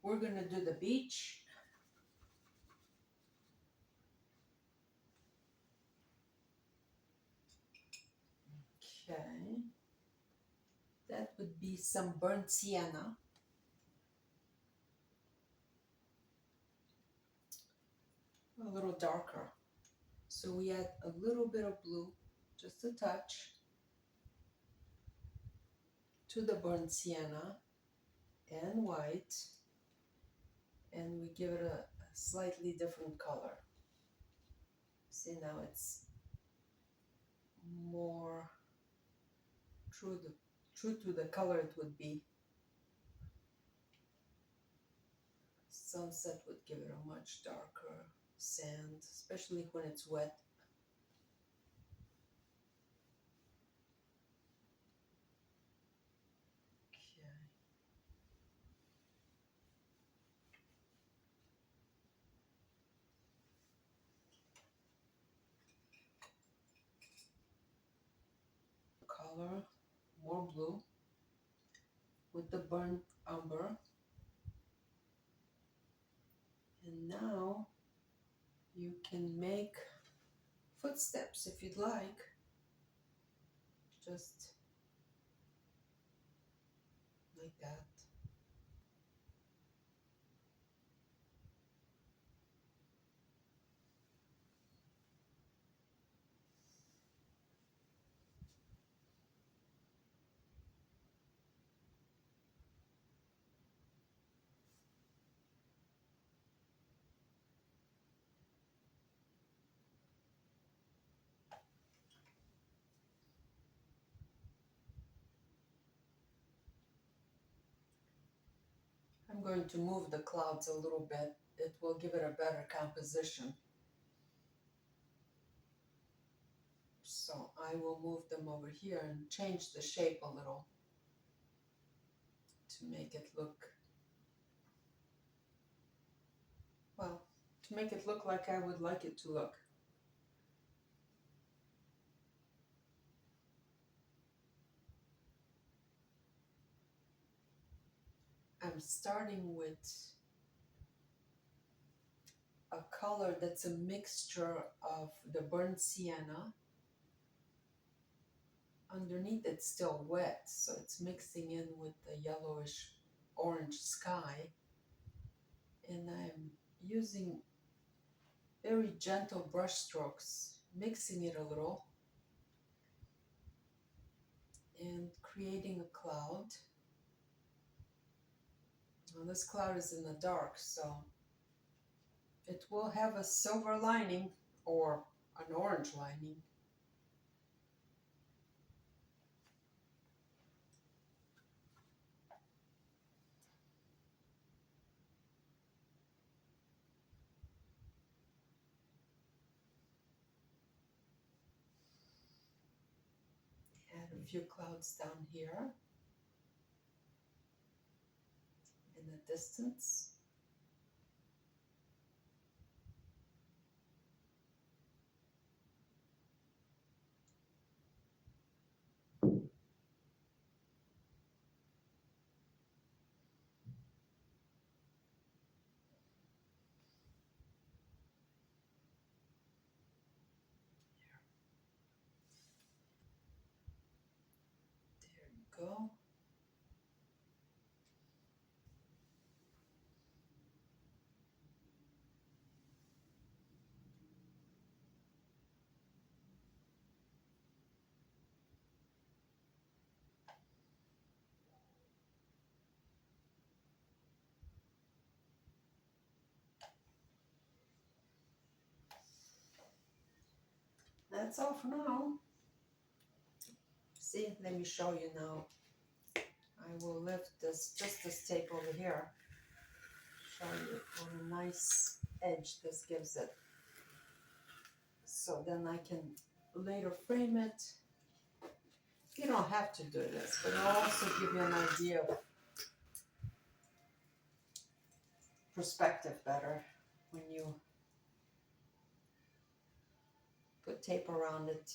we're gonna do the beach. Okay. That would be some burnt sienna. A little darker. So we add a little bit of blue, just a touch, to the burnt sienna and white, and we give it a slightly different color. See, now it's more true to the color it would be. Sunset would give it a much darker sand, especially when it's wet. Okay. Color, more blue with the burnt umber. And now you can make footsteps if you'd like. Just like that. I'm going to move the clouds a little bit. It will give it a better composition. So I will move them over here and change the shape a little to make it look, well, to make it look like I would like it to look. I'm starting with a color that's a mixture of the burnt sienna. Underneath it's still wet, so it's mixing in with the yellowish orange sky. And I'm using very gentle brush strokes, mixing it a little and creating a cloud. Now this cloud is in the dark, so it will have a silver lining or an orange lining. Add a few clouds down here in the distance. There you go. That's all for now. See, let me show you now. I will lift this tape over here. Show you what a nice edge this gives it. So then I can later frame it. You don't have to do this, but it'll also give you an idea of perspective better when you put tape around it.